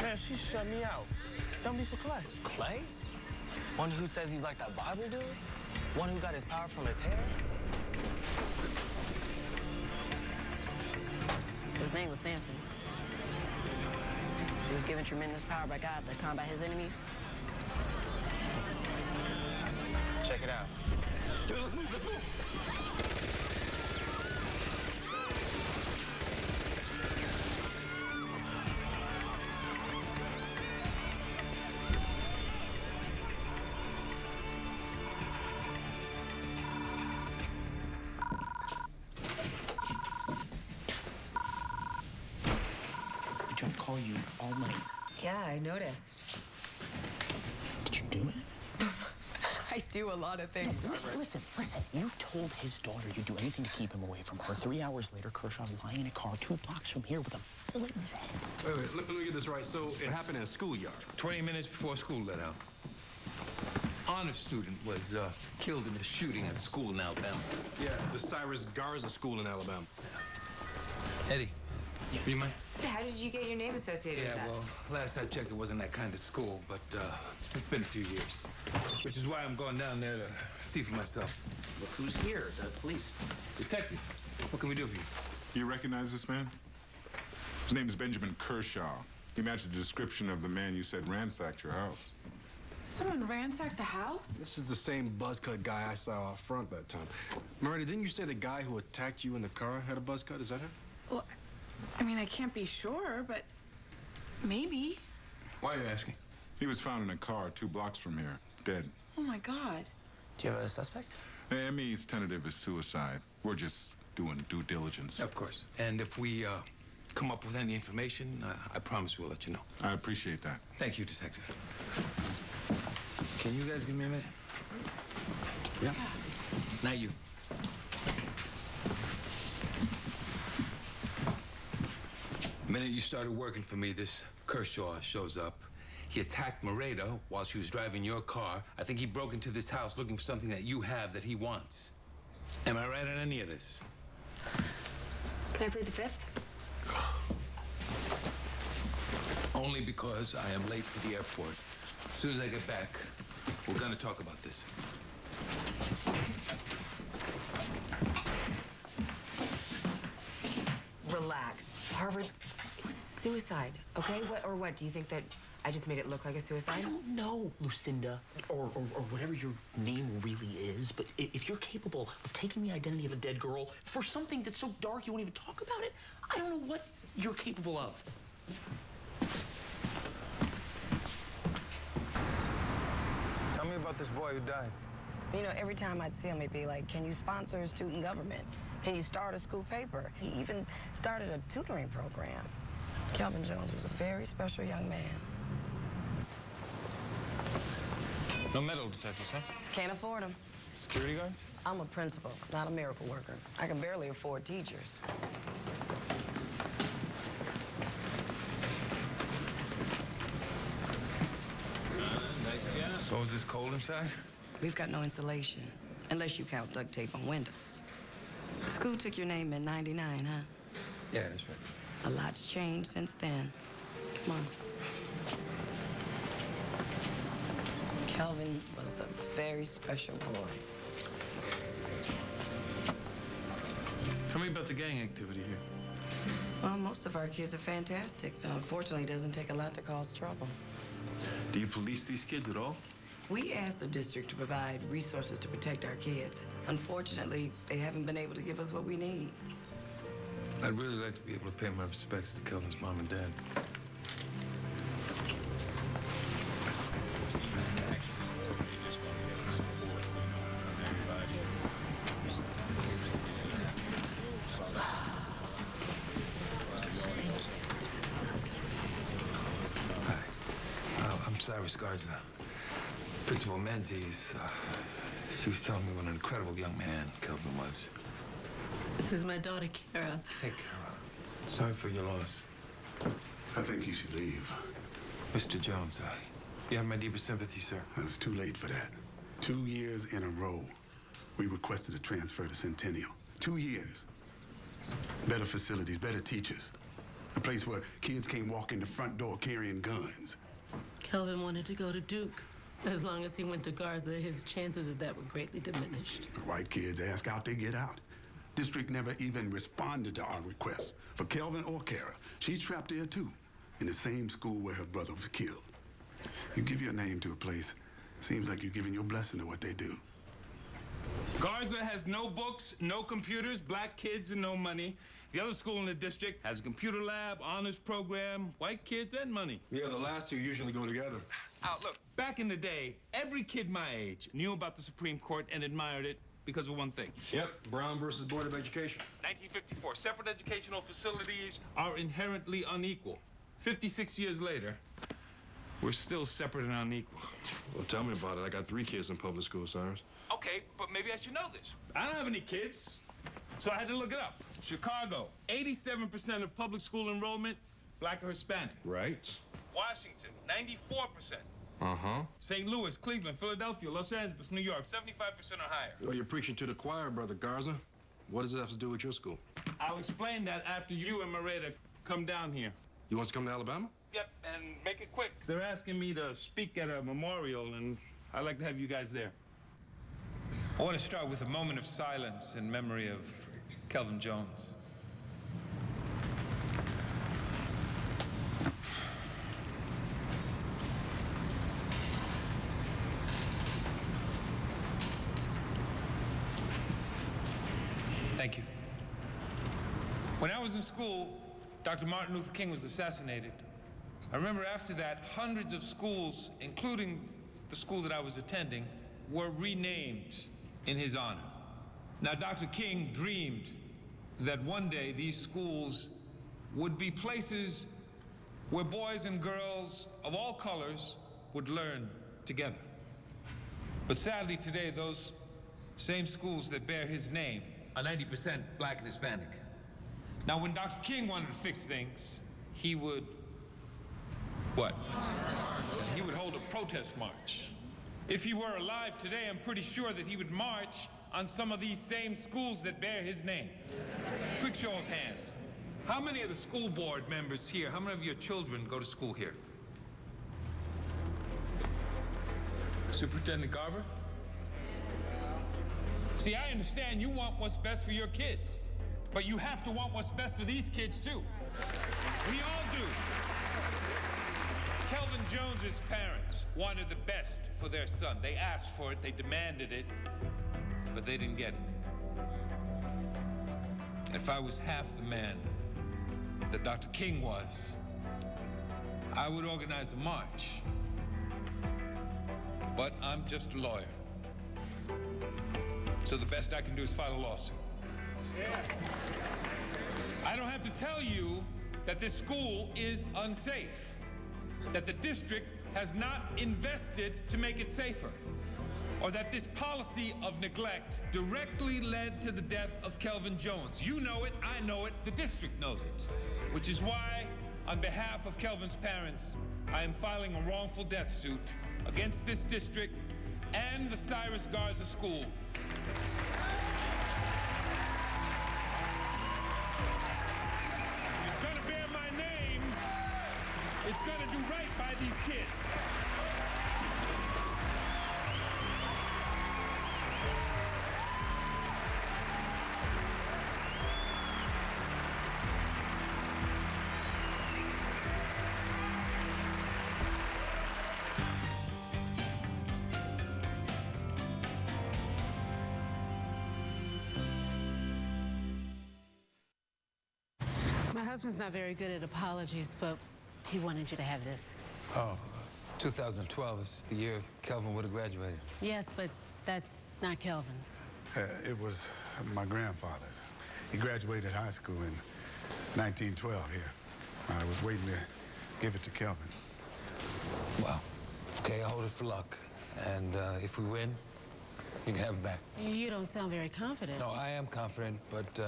Man, she shut me out. Don't be for Clay. Clay? One who says he's like that Bible dude? One who got his power from his hair? His name was Samson. He was given tremendous power by God to combat his enemies. Check it out. Dude, let's move, let's move. I tried to call you all night. Yeah, I noticed. Did you do it? I do a lot of things. Listen. You told his daughter you'd do anything to keep him away from her. 3 hours later, Kershaw's lying in a car 2 blocks from here with a bullet in his head. Wait, let me get this right. So it happened in a schoolyard. 20 minutes before school let out. Honor student was killed in a shooting at school in Alabama. Yeah, the Cyrus Garza School in Alabama. Eddie, you mind? How did you get your name associated with that? Well, last I checked, it wasn't that kind of school, but it's been a few years. Which is why I'm going down there to see for myself. Look who's here, the police. Detective, what can we do for you? You recognize this man? His name is Benjamin Kershaw. He matched the description of the man you said ransacked your house. Someone ransacked the house? This is the same buzzcut guy I saw out front that time. Miranda, didn't you say the guy who attacked you in the car had a buzzcut? Is that him? Well, I mean, I can't be sure, but maybe. Why are you asking? He was found in a car 2 blocks from here, dead. Oh, my God. Do you have a suspect? ME's tentative is suicide. We're just doing due diligence. Of course. And if we come up with any information, I promise we'll let you know. I appreciate that. Thank you, Detective. Can you guys give me a minute? Yeah. Not you. The minute you started working for me, this Kershaw shows up. He attacked Moreda while she was driving your car. I think he broke into this house looking for something that you have that he wants. Am I right on any of this? Can I plead the fifth? Only because I am late for the airport. As soon as I get back, we're gonna talk about this. Relax. Harvard, it was suicide, okay? What? Do you think that I just made it look like a suicide? I don't know, Lucinda, or whatever your name really is, but if you're capable of taking the identity of a dead girl for something that's so dark you won't even talk about it, I don't know what you're capable of. Tell me about this boy who died. You know, every time I'd see him, it'd be like, can you sponsor a student government? Can you start a school paper? He even started a tutoring program. Kelvin Jones was a very special young man. No metal detectors, huh? Can't afford them. Security guards? I'm a principal, not a miracle worker. I can barely afford teachers. Nice job. So is this cold inside? We've got no insulation, unless you count duct tape on windows. The school took your name in '99, huh? Yeah, that's right. A lot's changed since then. Come on. Kelvin was a very special boy. Tell me about the gang activity here. Well, most of our kids are fantastic. Unfortunately, it doesn't take a lot to cause trouble. Do you police these kids at all? We asked the district to provide resources to protect our kids. Unfortunately, they haven't been able to give us what we need. I'd really like to be able to pay my respects to Kelvin's mom and dad. I'm Cyrus Garza. Principal Menzies. She was telling me what an incredible young man Kelvin was. This is my daughter, Kara. Hey, Kara. Sorry for your loss. I think you should leave. Mr. Jones, you have my deepest sympathy, sir. It's too late for that. 2 years in a row, we requested a transfer to Centennial. 2 years. Better facilities, better teachers. A place where kids can't walk in the front door carrying guns. Kelvin wanted to go to Duke. As long as he went to Garza, his chances of that were greatly diminished. The white kids ask out, they get out. District never even responded to our request for Kelvin or Kara. She's trapped there too, in the same school where her brother was killed. You give your name to a place, seems like you're giving your blessing to what they do. Garza has no books, no computers, black kids, and no money. The other school in the district has a computer lab, honors program, white kids, and money. Yeah, the last two usually go together. Look, back in the day, every kid my age knew about the Supreme Court and admired it because of one thing. Yep, Brown versus Board of Education. 1954, separate educational facilities are inherently unequal. 56 years later, we're still separate and unequal. Well, tell me about it. I got 3 kids in public school, Cyrus. Okay, but maybe I should know this. I don't have any kids, so I had to look it up. Chicago, 87% of public school enrollment, black or Hispanic. Right. Washington, 94%. Uh-huh. St. Louis, Cleveland, Philadelphia, Los Angeles, New York, 75% or higher. Well, you're preaching to the choir, Brother Garza. What does it have to do with your school? I'll explain that after you and Moreta come down here. You want us to come to Alabama? Yep, and make it quick. They're asking me to speak at a memorial, and I'd like to have you guys there. I want to start with a moment of silence in memory of Kelvin Jones. Thank you. When I was in school, Dr. Martin Luther King was assassinated. I remember after that, hundreds of schools, including the school that I was attending, were renamed in his honor. Now, Dr. King dreamed that one day these schools would be places where boys and girls of all colors would learn together. But sadly today, those same schools that bear his name are 90% black and Hispanic. Now, when Dr. King wanted to fix things, he would, what? He would hold a protest march. If he were alive today, I'm pretty sure that he would march on some of these same schools that bear his name. Quick show of hands. How many of the school board members here, how many of your children go to school here? Superintendent Garver? See, I understand you want what's best for your kids, but you have to want what's best for these kids too. We all do. Kelvin Jones's parents wanted the best for their son. They asked for it, they demanded it, but they didn't get it. If I was half the man that Dr. King was, I would organize a march. But I'm just a lawyer. So the best I can do is file a lawsuit. I don't have to tell you that this school is unsafe, that the district has not invested to make it safer, or that this policy of neglect directly led to the death of Kelvin Jones. You know it, I know it, the district knows it, which is why, on behalf of Kelvin's parents, I am filing a wrongful death suit against this district and the Cyrus Garza School. It's gonna bear my name. It's gonna do right by these kids. My husband's not very good at apologies, but he wanted you to have this. Oh, 2012 is the year Kelvin would have graduated. Yes, but that's not Kelvin's. It was my grandfather's. He graduated high school in 1912 here. I was waiting to give it to Kelvin. Well, okay, I'll hold it for luck. And if we win, you can have it back. You don't sound very confident. No, I am confident, but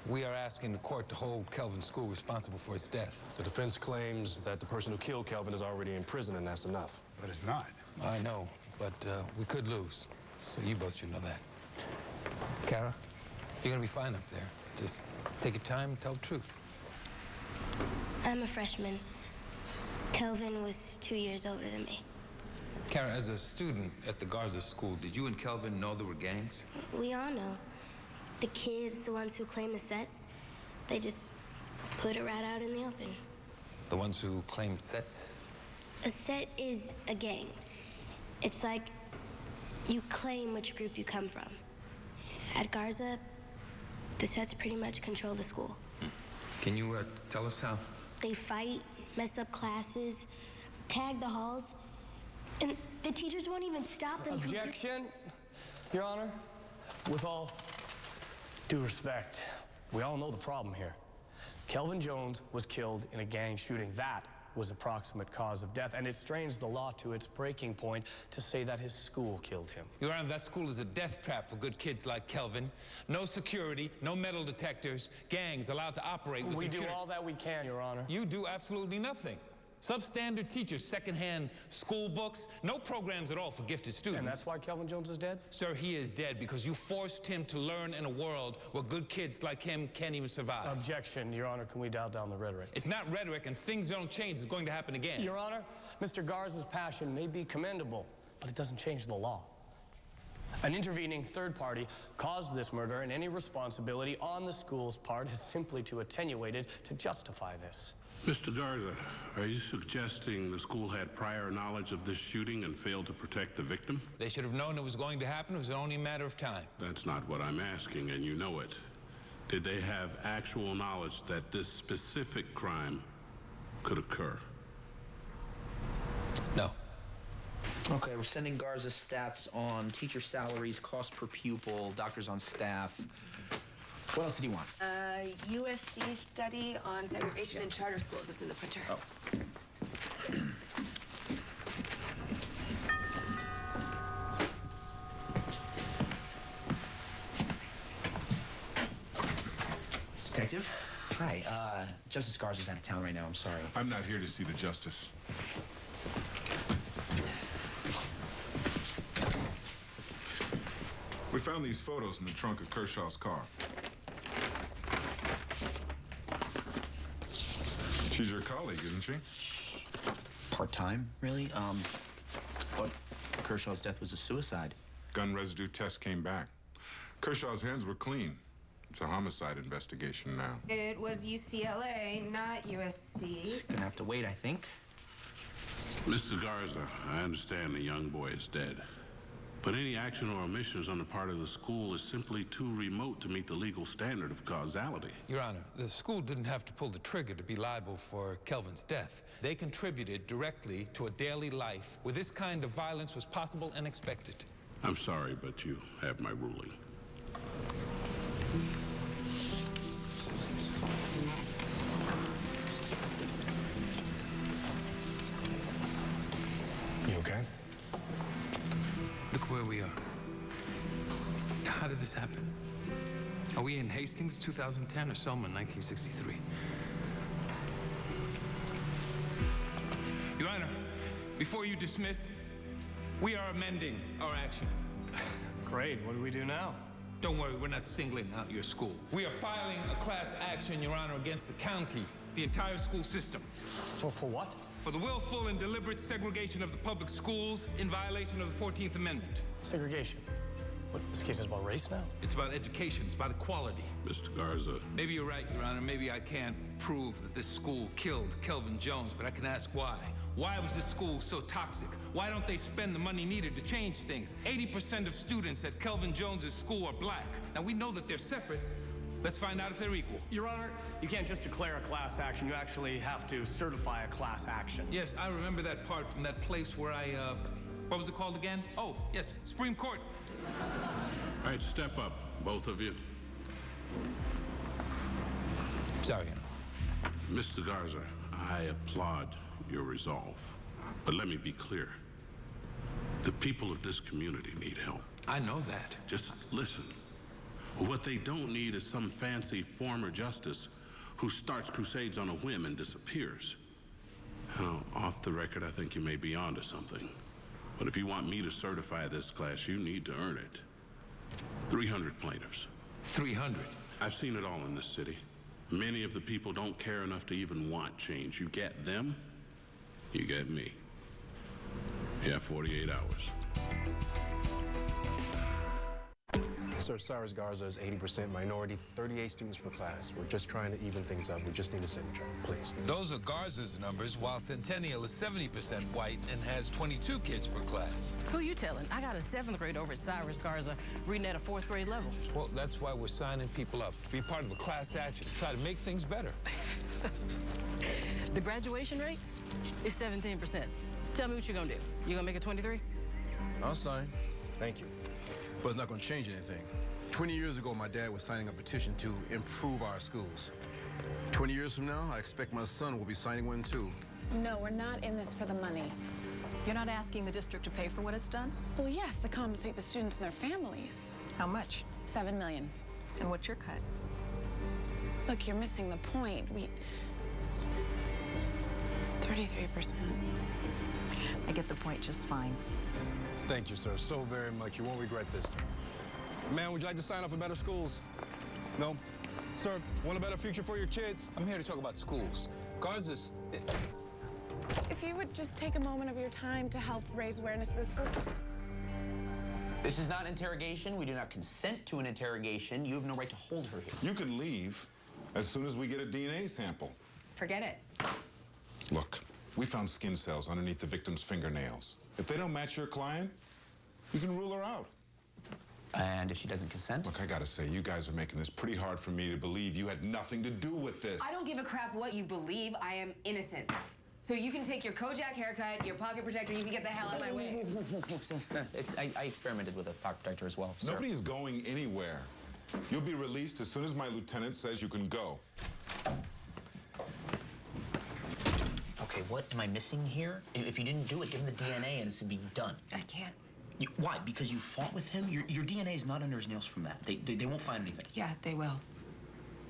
we are asking the court to hold Kelvin's school responsible for his death. The defense claims that the person who killed Kelvin is already in prison, and that's enough. But it's not. I know, but we could lose. So you both should know that. Kara, you're gonna be fine up there. Just take your time and tell the truth. I'm a freshman. Kelvin was 2 years older than me. Kara, as a student at the Garza school, did you and Kelvin know there were gangs? We all know. The kids, the ones who claim the sets, they just put it right out in the open. The ones who claim sets? A set is a gang. It's like you claim which group you come from. At Garza, the sets pretty much control the school. Can you tell us how? They fight, mess up classes, tag the halls, and the teachers won't even stop them from Objection, Your Honor. With all due respect, we all know the problem here. Kelvin Jones was killed in a gang shooting. That was the proximate cause of death, and it strains the law to its breaking point to say that his school killed him. Your Honor, that school is a death trap for good kids like Kelvin. No security, no metal detectors, gangs allowed to operate with We do all that we can, Your Honor. You do absolutely nothing. Substandard teachers, secondhand school books, no programs at all for gifted students. And that's why Kelvin Jones is dead? Sir, he is dead because you forced him to learn in a world where good kids like him can't even survive. Objection, Your Honor. Can we dial down the rhetoric? It's not rhetoric, and things don't change. It's going to happen again. Your Honor, Mr. Garza's passion may be commendable, but it doesn't change the law. An intervening third party caused this murder, and any responsibility on the school's part is simply too attenuated to justify this. Mr. Garza, are you suggesting the school had prior knowledge of this shooting and failed to protect the victim? They should have known it was going to happen. It was only a matter of time. That's not what I'm asking, and you know it. Did they have actual knowledge that this specific crime could occur? No. Okay, we're sending Garza stats on teacher salaries, cost per pupil, doctors on staff. What else did he want? USC study on segregation in charter schools. It's in the printer. Oh. Detective? Hi, Justice Garza's out of town right now. I'm sorry. I'm not here to see the justice. We found these photos in the trunk of Kershaw's car. She's your colleague, isn't she? Part-time, really? Thought Kershaw's death was a suicide. Gun residue test came back. Kershaw's hands were clean. It's a homicide investigation now. It was UCLA, not USC. Gonna have to wait, I think. Mr. Garza, I understand the young boy is dead. But any action or omissions on the part of the school is simply too remote to meet the legal standard of causality. Your Honor, the school didn't have to pull the trigger to be liable for Kelvin's death. They contributed directly to a daily life where this kind of violence was possible and expected. I'm sorry, but you have my ruling. You okay? Look where we are. How did this happen? Are we in Hastings, 2010, or Selma, 1963? Your Honor, before you dismiss, we are amending our action. Great. What do we do now? Don't worry, we're not singling out your school. We are filing a class action, Your Honor, against the county, the entire school system. For what? For the willful and deliberate segregation of the public schools in violation of the 14th Amendment. Segregation? What, this case is about race now? It's about education. It's about equality. Mr. Garza. Maybe you're right, Your Honor. Maybe I can't prove that this school killed Kelvin Jones, but I can ask why. Why was this school so toxic? Why don't they spend the money needed to change things? 80% of students at Kelvin Jones's school are black. Now, we know that they're separate. Let's find out if they're equal. Your Honor, you can't just declare a class action. You actually have to certify a class action. Yes, I remember that part from that place where I, what was it called again? Oh, yes, Supreme Court. All right, step up, both of you. Sorry, Your Honor. Mr. Garza, I applaud your resolve. But let me be clear. The people of this community need help. I know that. Just listen. What they don't need is some fancy former justice who starts crusades on a whim and disappears. Now, off the record, I think you may be onto something. But if you want me to certify this class, you need to earn it. 300 plaintiffs. 300? I've seen it all in this city. Many of the people don't care enough to even want change. You get them, you get me. You have 48 hours. Sir, Cyrus Garza is 80% minority, 38 students per class. We're just trying to even things up. We just need a signature, please. Those are Garza's numbers, while Centennial is 70% white and has 22 kids per class. Who you telling? I got a 7th grade over at Cyrus Garza reading at a 4th grade level. Well, that's why we're signing people up to be part of a class action, try to make things better. The graduation rate is 17%. Tell me what you're gonna do. You gonna make it 23? I'll sign. Thank you. But it's not going to change anything. 20 years ago, my dad was signing a petition to improve our schools. 20 years from now, I expect my son will be signing one too. No, we're not in this for the money. You're not asking the district to pay for what it's done? Well, yes, to compensate the students and their families. How much? $7 million. And what's your cut? Look, you're missing the point. 33%. I get the point just fine. Thank you, sir, so very much. You won't regret this. Man, would you like to sign up for better schools? No? Sir, want a better future for your kids? I'm here to talk about schools. Garza's... If you would just take a moment of your time to help raise awareness of the school. This is not interrogation. We do not consent to an interrogation. You have no right to hold her here. You can leave as soon as we get a DNA sample. Forget it. Look, we found skin cells underneath the victim's fingernails. If they don't match your client, you can rule her out. And if she doesn't consent? Look, I gotta say, you guys are making this pretty hard for me to believe you had nothing to do with this. I don't give a crap what you believe. I am innocent. So you can take your Kojak haircut, your pocket protector, you can get the hell out of my way. I experimented with a pocket protector as well, sir. Nobody's going anywhere. You'll be released as soon as my lieutenant says you can go. Okay, what am I missing here? If you didn't do it, give him the DNA and it's gonna be done. I can't. Why? Because you fought with him? Your DNA is not under his nails from that. They won't find anything. Yeah, they will.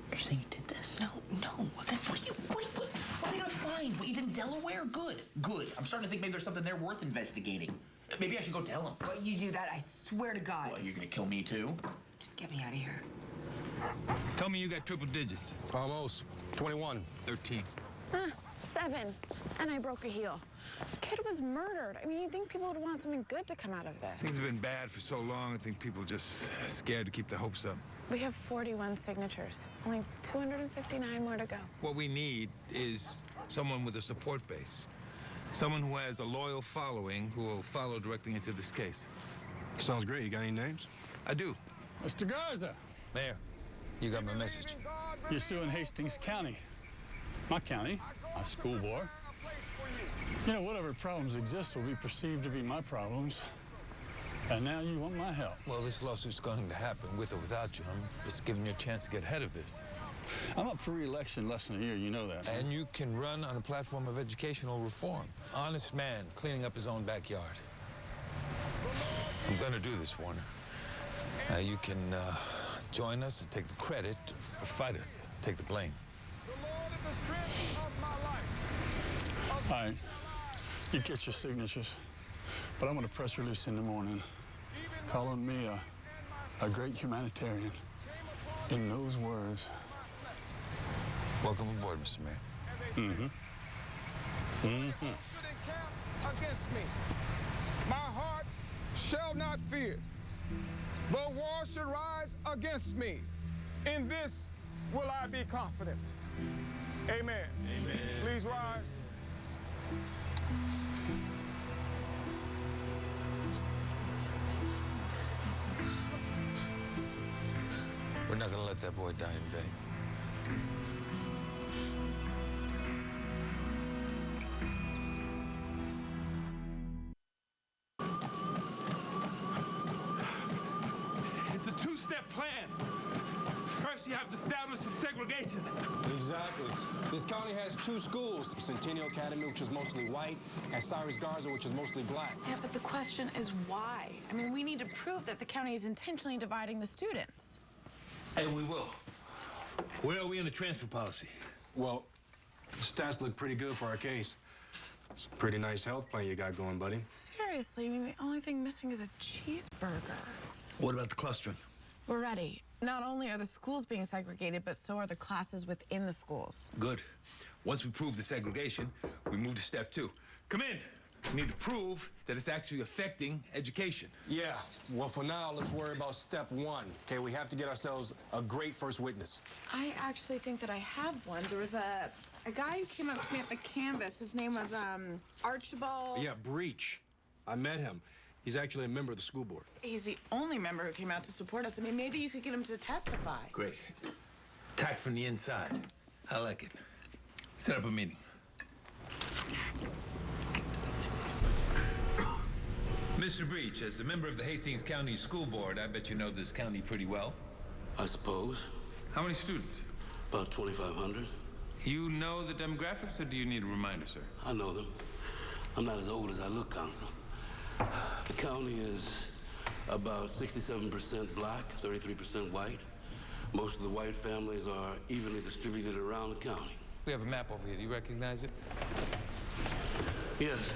You're saying you did this? No. Then what are they gonna find? What you did in Delaware? Good. I'm starting to think maybe there's something there worth investigating. Maybe I should go tell him. But you do that, I swear to God. Well, you're gonna kill me too? Just get me out of here. Tell me you got triple digits. Almost. 21. 13. 7. And I broke a heel. Kid was murdered. I mean, you'd think people would want something good to come out of this. Things have been bad for so long, I think people are just scared to keep their hopes up. We have 41 signatures. Only 259 more to go. What we need is someone with a support base. Someone who has a loyal following who will follow directly into this case. Sounds great. You got any names? I do. Mr. Garza. Mayor, you got my message. You're suing Hastings County. My county, my school board. You know, whatever problems exist will be perceived to be my problems. And now you want my help. Well, this lawsuit's going to happen with or without you. I'm just giving you a chance to get ahead of this. I'm up for re-election in less than a year, you know that. And you can run on a platform of educational reform. Honest man cleaning up his own backyard. I'm gonna do this, Warner. You can join us and take the credit, or fight us, take the blame. All right, you get your signatures, but I'm gonna press release in the morning, calling me a great humanitarian. In those words. Welcome aboard, Mr. Mayor. Against me. My heart shall not fear. Though war should rise against me, in this will I be confident. Amen. Amen. Please rise. We're not gonna let that boy die in vain. It's a two-step plan. First, you have to establish the segregation. Exactly. This county has 2 schools. Centennial Academy, which is mostly white, and Cyrus Garza, which is mostly black. Yeah, but the question is why? I mean, we need to prove that the county is intentionally dividing the students. And we will. Where are we in the transfer policy? Well, the stats look pretty good for our case. It's a pretty nice health plan you got going, buddy. Seriously, I mean, the only thing missing is a cheeseburger. What about the clustering? We're ready. Not only are the schools being segregated, but so are the classes within the schools. Good. Once we prove the segregation, we move to step 2. Come in. We need to prove that it's actually affecting education. Yeah, well, for now, let's worry about step 1. Okay, we have to get ourselves a great first witness. I actually think that I have one. There was a guy who came up to me at the canvas. His name was Archibald. Yeah, Breach. I met him. He's actually a member of the school board. He's the only member who came out to support us. I mean, maybe you could get him to testify. Great. Attack from the inside. I like it. Set up a meeting. Mr. Breach, as a member of the Hastings County School Board, I bet you know this county pretty well. I suppose. How many students? About 2,500. You know the demographics, or do you need a reminder, sir? I know them. I'm not as old as I look, Counsel. The county is about 67% black, 33% white. Most of the white families are evenly distributed around the county. We have a map over here. Do you recognize it? Yes,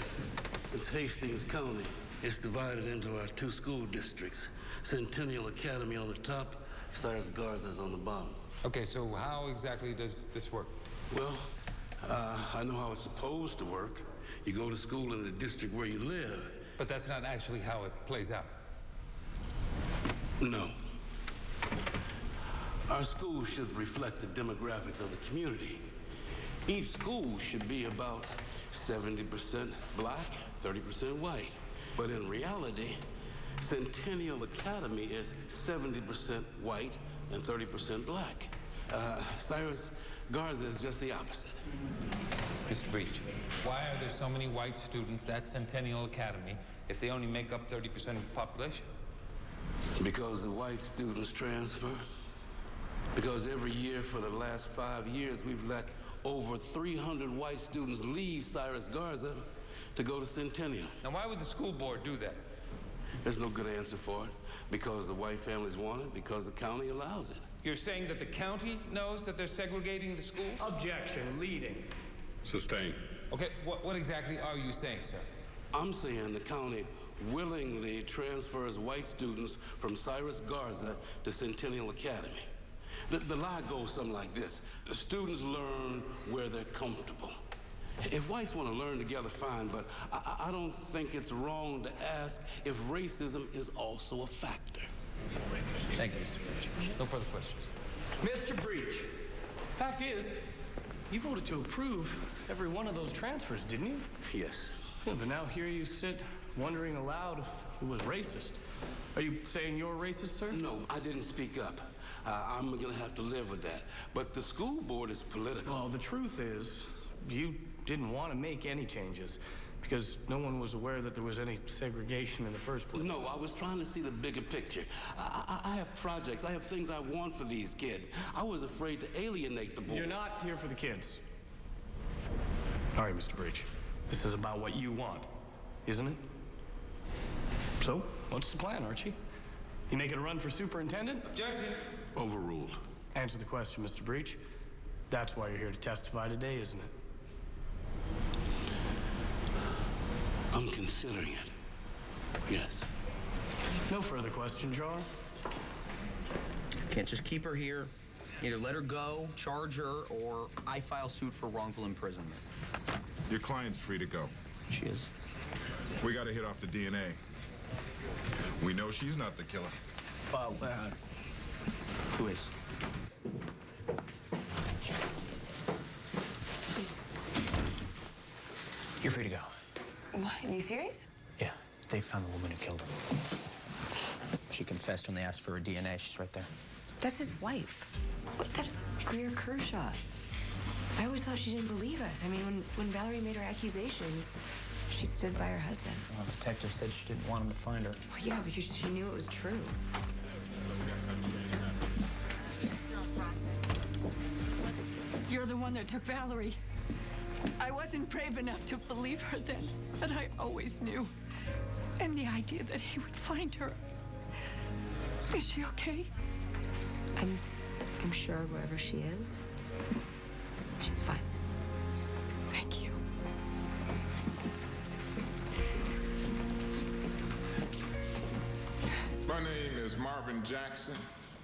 it's Hastings County. It's divided into our 2 school districts. Centennial Academy on the top, Cyrus Garza's on the bottom. Okay, so how exactly does this work? Well, I know how it's supposed to work. You go to school in the district where you live. But that's not actually how it plays out. No. Our schools should reflect the demographics of the community. Each school should be about 70% black, 30% white. But in reality, Centennial Academy is 70% white and 30% black. Cyrus Garza is just the opposite. Mr. Breach, why are there so many white students at Centennial Academy if they only make up 30% of the population? Because the white students transfer. Because every year for the last 5 years, we've let over 300 white students leave Cyrus Garza to go to Centennial. Now, why would the school board do that? There's no good answer for it. Because the white families want it, because the county allows it. You're saying that the county knows that they're segregating the schools? Objection, leading. Sustained. Okay, what exactly are you saying, sir? I'm saying the county willingly transfers white students from Cyrus Garza to Centennial Academy. The lie goes something like this. The students learn where they're comfortable. If whites want to learn together, fine, but I don't think it's wrong to ask if racism is also a factor. Thank you, Mr. Breach. No further questions. Mr. Breach, fact is, you voted to approve every one of those transfers, didn't you? Yes. Yeah, but now here you sit wondering aloud if it was racist. Are you saying you're racist, sir? No, I didn't speak up. I'm gonna have to live with that. But the school board is political. Well, the truth is, you didn't want to make any changes because no one was aware that there was any segregation in the first place. No, I was trying to see the bigger picture. I have projects. I have things I want for these kids. I was afraid to alienate the board. You're not here for the kids. All right, Mr. Breach. This is about what you want, isn't it? So, what's the plan, Archie? You making a run for superintendent? Objection. Overruled. Answer the question, Mr. Breach. That's why you're here to testify today, isn't it? I'm considering it. Yes. No further questions, Your Honor. Can't just keep her here. Either let her go, charge her, or I file suit for wrongful imprisonment. Your client's free to go. She is. We got to hit off the DNA. We know she's not the killer. Who is? You're free to go. What? Are you serious? Yeah, they found the woman who killed her. She confessed when they asked for her DNA. She's right there. That's his wife. That's Greer Kershaw. I always thought she didn't believe us. I mean, when Valerie made her accusations, she stood by her husband. Well, the detective said she didn't want him to find her. Well, yeah, because she knew it was true. You're the one that took Valerie. I wasn't brave enough to believe her then, but I always knew. And the idea that he would find her. Is she okay? I'm sure wherever she is, she's fine. Thank you. My name is Marvin Jackson.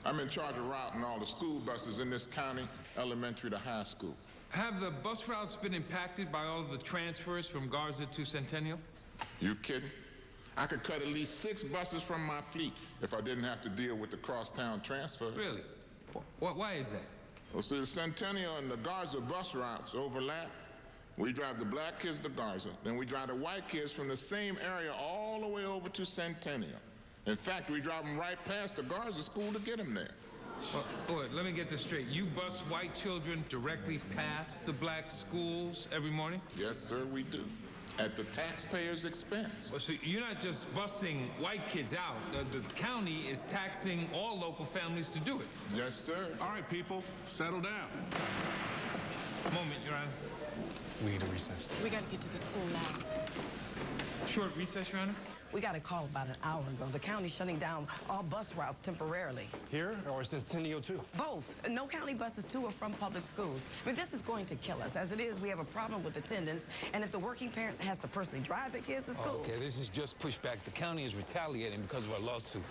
I'm in charge of routing all the school buses in this county, elementary to high school. Have the bus routes been impacted by all of the transfers from Garza to Centennial? You kidding? I could cut at least 6 buses from my fleet if I didn't have to deal with the crosstown transfers. Really? Why is that? Well, see, the Centennial and the Garza bus routes overlap. We drive the black kids to Garza, then we drive the white kids from the same area all the way over to Centennial. In fact, we drive them right past the Garza school to get them there. Well, boy, let me get this straight. You bus white children directly past the black schools every morning? Yes, sir, we do. At the taxpayer's expense. Well, so you're not just busing white kids out. The county is taxing all local families to do it. Yes, sir. All right, people, settle down. A moment, Your Honor. We need a recess. We got to get to the school now. Short recess, Your Honor? We got a call about an hour ago. The county's shutting down all bus routes temporarily. Here or Centennial too? Both. No county buses to or from public schools. I mean, this is going to kill us. As it is, we have a problem with attendance, and if the working parent has to personally drive their kids to school... Okay, this is just pushback. The county is retaliating because of our lawsuit.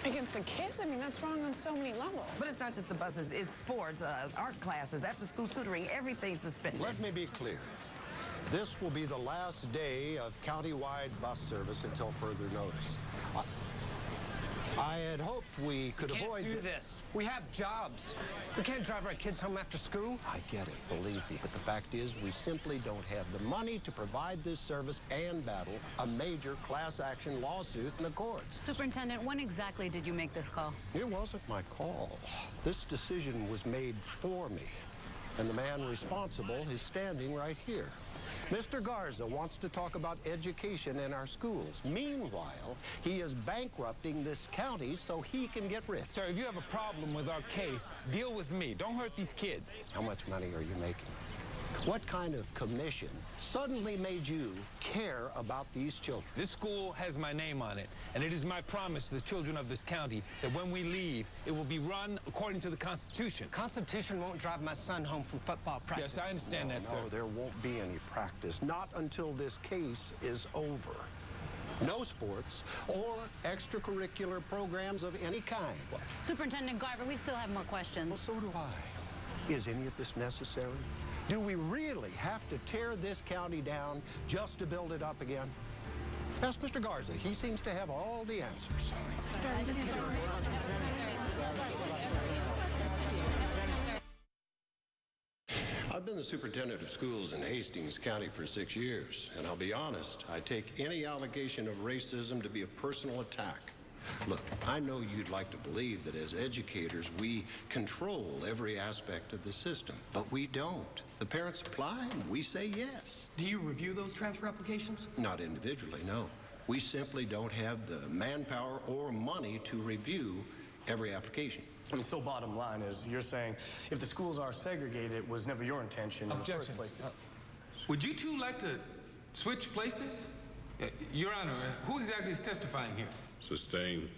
Against the kids? I mean, that's wrong on so many levels. But it's not just the buses. It's sports, art classes, after-school tutoring, everything's suspended. Let me be clear. This will be the last day of countywide bus service until further notice. I had hoped we could avoid this. We have jobs. We can't drive our kids home after school. I get it, believe me, but the fact is we simply don't have the money to provide this service and battle a major class action lawsuit in the courts. Superintendent, when exactly did you make this call? It wasn't my call. This decision was made for me, and the man responsible is standing right here. Mr. Garza wants to talk about education in our schools. Meanwhile, he is bankrupting this county so he can get rich. Sir, if you have a problem with our case, deal with me. Don't hurt these kids. How much money are you making? What kind of commission suddenly made you care about these children? This school has my name on it, and it is my promise to the children of this county that when we leave, it will be run according to the Constitution. Constitution won't drive my son home from football practice. Yes, I understand that, sir. No, there won't be any practice, not until this case is over. No sports or extracurricular programs of any kind. Superintendent Garver, we still have more questions. Well, so do I. Is any of this necessary? Do we really have to tear this county down just to build it up again? Ask Mr. Garza. He seems to have all the answers. I've been the superintendent of schools in Hastings County for 6 years, and I'll be honest, I take any allegation of racism to be a personal attack. Look, I know you'd like to believe that as educators, we control every aspect of the system, but we don't. The parents apply, and we say yes. Do you review those transfer applications? Not individually, no. We simply don't have the manpower or money to review every application. I mean, so bottom line is, you're saying if the schools are segregated, it was never your intention in the first place. Would you two like to switch places? Your Honor, who exactly is testifying here? Sustained.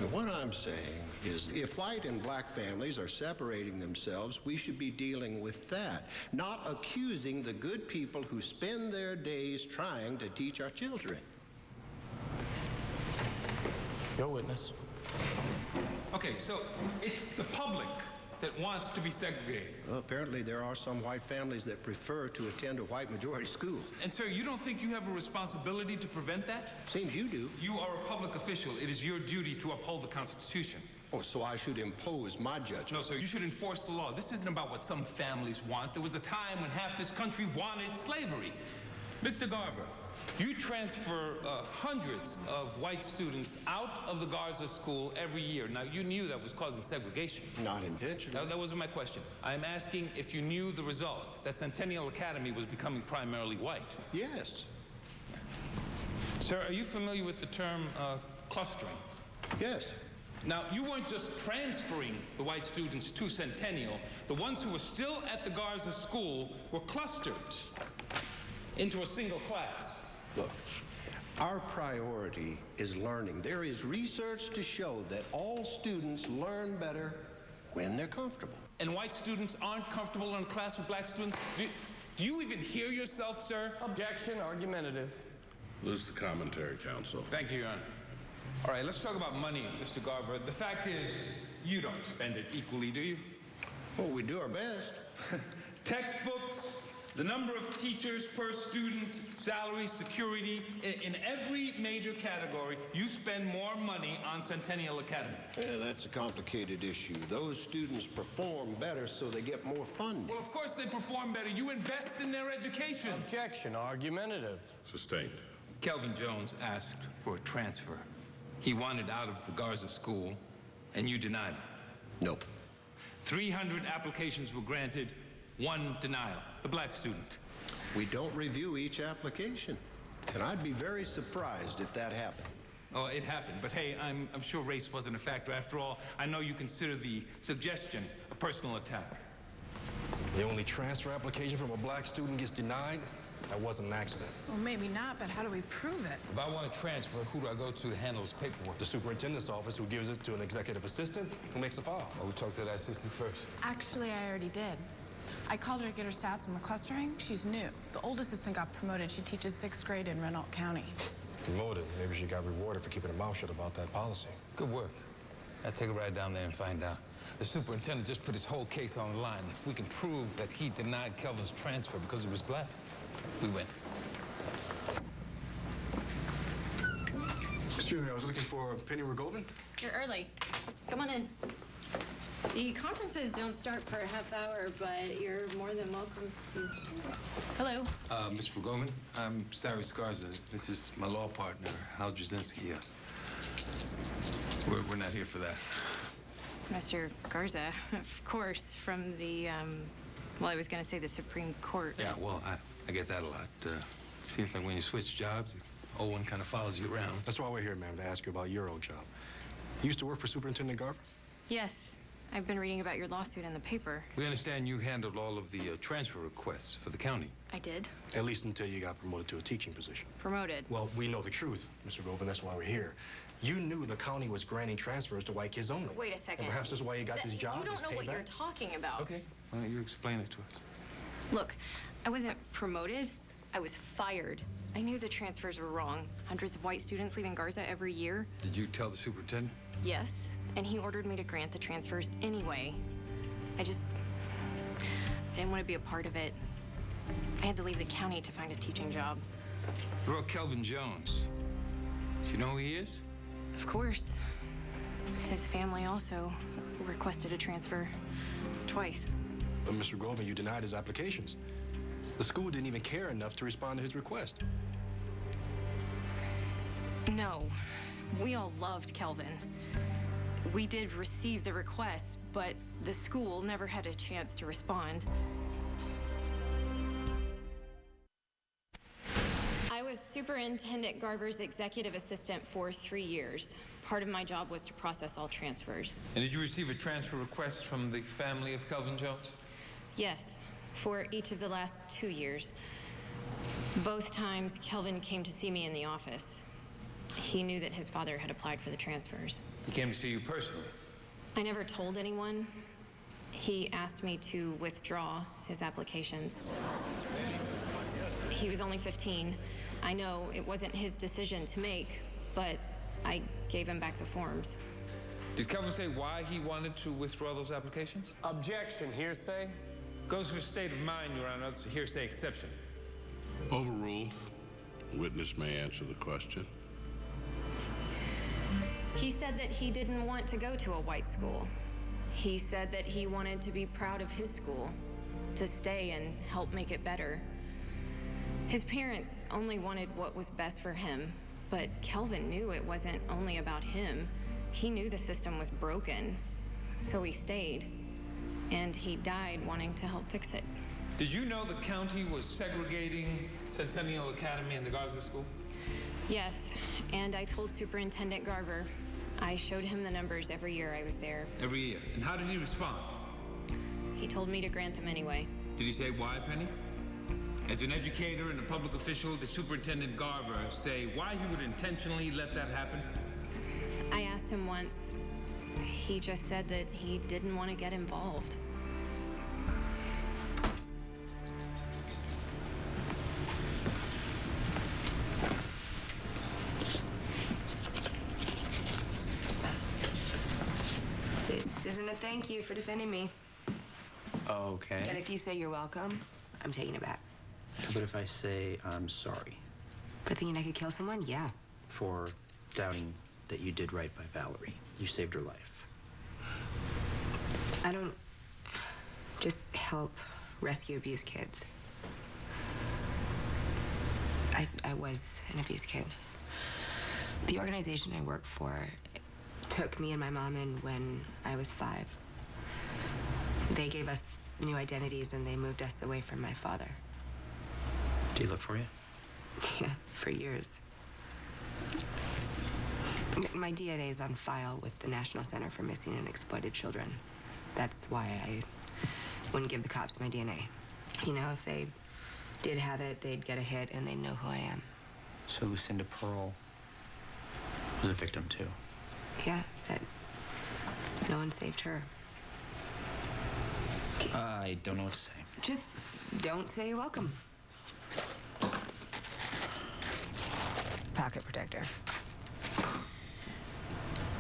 What I'm saying is if white and black families are separating themselves, we should be dealing with that, not accusing the good people who spend their days trying to teach our children. Your witness. Okay, so it's the public that wants to be segregated. Well, apparently there are some white families that prefer to attend a white majority school. And sir, you don't think you have a responsibility to prevent that? Seems you do. You are a public official. It is your duty to uphold the Constitution. Oh, so I should impose my judgment? No, sir, you should enforce the law. This isn't about what some families want. There was a time when half this country wanted slavery. Mr. Garver, you transfer hundreds of white students out of the Garza school every year. Now, you knew that was causing segregation. Not intentionally. That wasn't my question. I'm asking if you knew the result, that Centennial Academy was becoming primarily white. Yes. Sir, are you familiar with the term clustering? Yes. Now, you weren't just transferring the white students to Centennial. The ones who were still at the Garza school were clustered into a single class. Look, our priority is learning. There is research to show that all students learn better when they're comfortable. And white students aren't comfortable in a class with black students? Do you even hear yourself, sir? Objection, argumentative. Lose the commentary, counsel. Thank you, Your Honor. All right, let's talk about money, Mr. Garver. The fact is, You don't spend it equally, do you? Well, we do our best. Textbooks, the number of teachers per student, salary, security, in every major category, you spend more money on Centennial Academy. Yeah, that's a complicated issue. Those students perform better, so they get more funding. Well, of course they perform better. You invest in their education. Objection, argumentative. Sustained. Kelvin Jones asked for a transfer. He wanted out of the Garza school, and you denied him. No. 300 applications were granted, 1 denial, the black student. We don't review each application, and I'd be very surprised if that happened. Oh, it happened, but hey, I'm sure race wasn't a factor. After all, I know you consider the suggestion a personal attack. The only transfer application from a black student gets denied? That wasn't an accident. Well, maybe not, but how do we prove it? If I want to transfer, who do I go to handle this paperwork? The superintendent's office, who gives it to an executive assistant, who makes the file. Well, we talk to that assistant first. Actually, I already did. I called her to get her stats on the clustering. She's new. The old assistant got promoted. She teaches 6th grade in Renault County. Promoted. Maybe she got rewarded for keeping her mouth shut about that policy. Good work. I'll take a ride down there and find out. The superintendent just put his whole case on the line. If we can prove that he denied Kelvin's transfer because he was black, we win. Excuse me, I was looking for Penny Rogovin. You're early. Come on in. The conferences don't start for a half hour, but you're more than welcome to. Hello. Ms. Rugoman, I'm Cyrus Garza. This is my law partner, Hal Jasinski. We're not here for that. Mr. Garza, of course, from the, well, I was going to say the Supreme Court. Yeah, well, I get that a lot. Seems like when you switch jobs, the old one kind of follows you around. That's why we're here, ma'am, to ask you about your old job. You used to work for Superintendent Garver? Yes. I've been reading about your lawsuit in the paper. We understand you handled all of the transfer requests for the county. I did. At least until you got promoted to a teaching position. Promoted? Well, we know the truth, Mr. Govan. That's why we're here. You knew the county was granting transfers to white kids only. Wait a second. And perhaps that's why you got this job. You don't know what you're talking about. Okay. Why don't you explain it to us? Look, I wasn't promoted. I was fired. I knew the transfers were wrong. Hundreds of white students leaving Garza every year. Did you tell the superintendent? Yes, and he ordered me to grant the transfers anyway. I didn't want to be a part of it. I had to leave the county to find a teaching job. What about Kelvin Jones? Do you know who he is? Of course. His family also requested a transfer twice. But Mr. Govan, you denied his applications. The school didn't even care enough to respond to his request. No, we all loved Kelvin. We did receive the request, but the school never had a chance to respond. I was Superintendent Garver's executive assistant for 3 years. Part of my job was to process all transfers. And did you receive a transfer request from the family of Kelvin Jones? Yes, for each of the last 2 years. Both times, Kelvin came to see me in the office. He knew that his father had applied for the transfers. He came to see you personally? I never told anyone. He asked me to withdraw his applications. He was only 15. I know it wasn't his decision to make, but I gave him back the forms. Did Kelvin say why he wanted to withdraw those applications? Objection, hearsay. Goes for state of mind, Your Honor. That's a hearsay exception. Overruled. Witness may answer the question. He said that he didn't want to go to a white school. He said that he wanted to be proud of his school, to stay and help make it better. His parents only wanted what was best for him, but Kelvin knew it wasn't only about him. He knew the system was broken, so he stayed. And he died wanting to help fix it. Did you know the county was segregating Centennial Academy and the Garza School? Yes, and I told Superintendent Garver. I showed him the numbers every year I was there. Every year. And how did he respond? He told me to grant them anyway. Did he say why, Penny? As an educator and a public official, did Superintendent Garver say why he would intentionally let that happen? I asked him once. He just said that he didn't want to get involved. This isn't a thank you for defending me. Okay. And if you say you're welcome, I'm taking it back. But if I say I'm sorry? For thinking I could kill someone? Yeah. For doubting that you did right by Valerie. You saved her life. I don't just help rescue abused kids. I was an abused kid. The organization I work for took me and my mom in when I was 5. They gave us new identities and they moved us away from my father. Did he look for you? Yeah, for years. My DNA is on file with the National Center for Missing and Exploited Children. That's why I wouldn't give the cops my DNA. You know, if they did have it, they'd get a hit and they'd know who I am. So Lucinda Pearl was a victim too? Yeah, but no one saved her. I don't know what to say. Just don't say you're welcome. Pocket protector.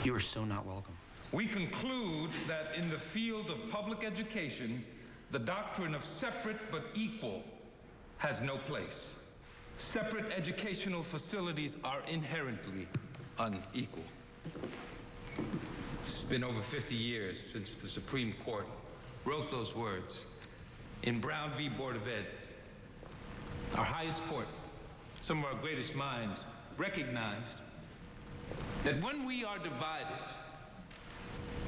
You are so not welcome. We conclude that in the field of public education, the doctrine of separate but equal has no place. Separate educational facilities are inherently unequal. It's been over 50 years since the Supreme Court wrote those words in Brown v. Board of Ed. Our highest court, some of our greatest minds, recognized that when we are divided,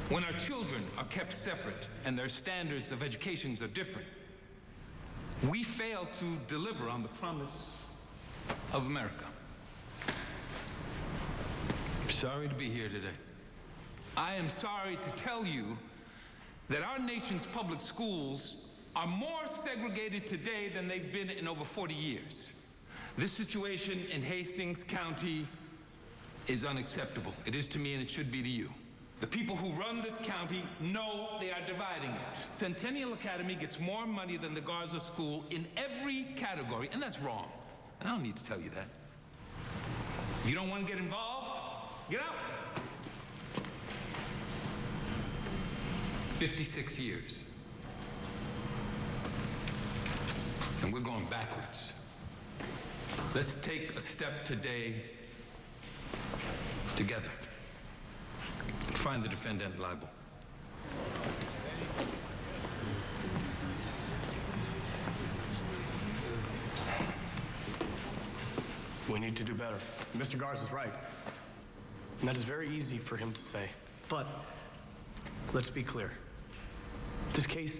when our children are kept separate and their standards of education are different, we fail to deliver on the promise of America. I'm sorry to be here today. I am sorry to tell you that our nation's public schools are more segregated today than they've been in over 40 years. This situation in Hastings County is unacceptable. It is to me and it should be to you. The people who run this county know they are dividing it. Centennial Academy gets more money than the Garza School in every category, and that's wrong. I don't need to tell you that. If you don't want to get involved, get out. 56 years. And we're going backwards. Let's take a step today together. Find the defendant liable. We need to do better. Mr. Garza's right. And that is very easy for him to say. But let's be clear. This case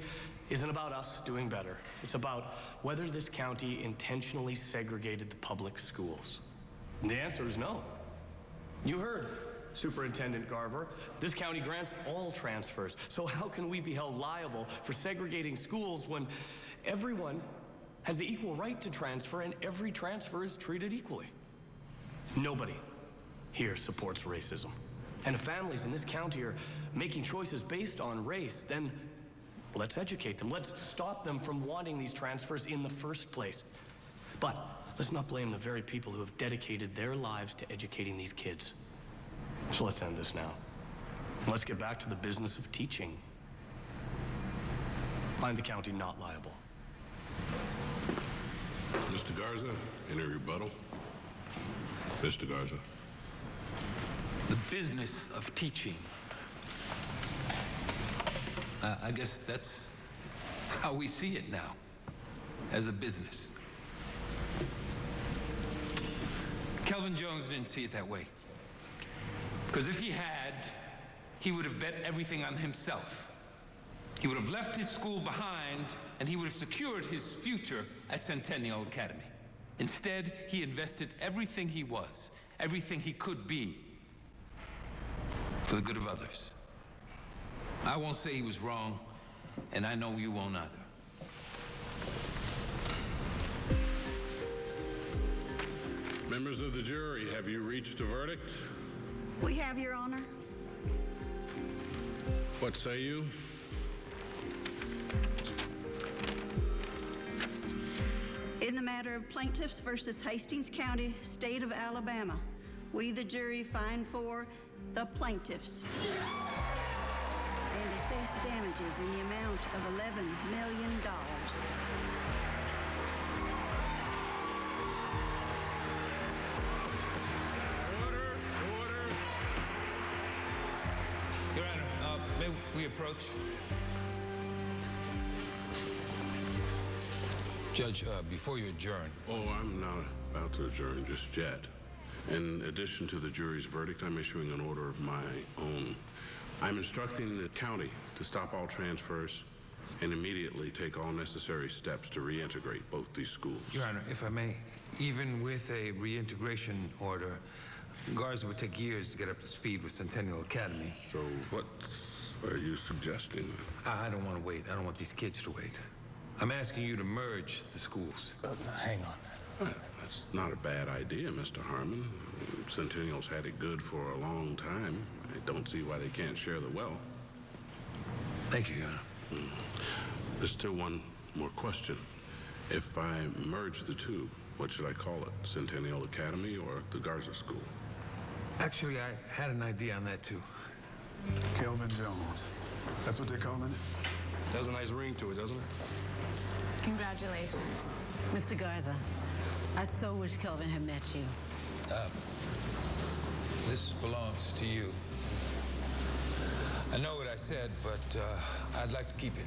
isn't about us doing better. It's about whether this county intentionally segregated the public schools. And the answer is no. You heard Superintendent Garver. This county grants all transfers. So how can we be held liable for segregating schools when everyone has the equal right to transfer and every transfer is treated equally? Nobody here supports racism. And if families in this county are making choices based on race, then let's educate them. Let's stop them from wanting these transfers in the first place. But let's not blame the very people who have dedicated their lives to educating these kids. So let's end this now. Let's get back to the business of teaching. Find the county not liable. Mr. Garza, any rebuttal? Mr. Garza. The business of teaching. I guess that's how we see it now, as a business. Kelvin Jones didn't see it that way. Because if he had, he would have bet everything on himself. He would have left his school behind, and he would have secured his future at Centennial Academy. Instead, he invested everything he was, everything he could be, for the good of others. I won't say he was wrong, and I know you won't either. Members of the jury, have you reached a verdict? We have, Your Honor. What say you? In the matter of plaintiffs versus Hastings County, State of Alabama, we, the jury, find for the plaintiffs. And excess damages in the amount of $11 million. Your Honor, may we approach? Judge, before you adjourn. Oh, I'm not about to adjourn just yet. In addition to the jury's verdict, I'm issuing an order of my own. I'm instructing the county to stop all transfers and immediately take all necessary steps to reintegrate both these schools. Your Honor, if I may, even with a reintegration order, Garza would take years to get up to speed with Centennial Academy. So what are you suggesting? I don't want to wait. I don't want these kids to wait. I'm asking you to merge the schools. Hang on. That's not a bad idea, Mr. Harmon. Centennial's had it good for a long time. I don't see why they can't share the wealth. Thank you, Your Honor. There's still one more question. If I merge the two, what should I call it? Centennial Academy or the Garza School? Actually, I had an idea on that, too. Kelvin Jones. That's what they're calling it? Has a nice ring to it, doesn't it? Congratulations. Mr. Garza, I so wish Kelvin had met you. This belongs to you. I know what I said, but I'd like to keep it.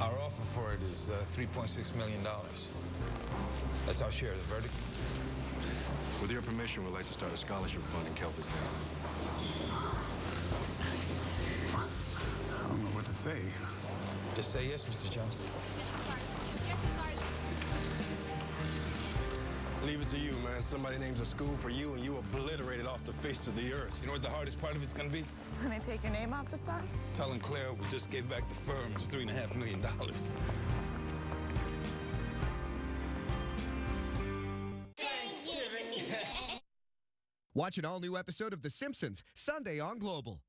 Our offer for it is $3.6 million. That's our share of the verdict. With your permission, we'd like to start a scholarship fund in Kelvin's name. I don't know what to say. Just say yes, Mr. Jones. Leave it to you, man. Somebody names a school for you and you obliterate it off the face of the earth. You know what the hardest part of it's gonna be? When I take your name off the side? Telling Claire we just gave back the firm's $3.5 million. Watch an all-new episode of The Simpsons Sunday on Global.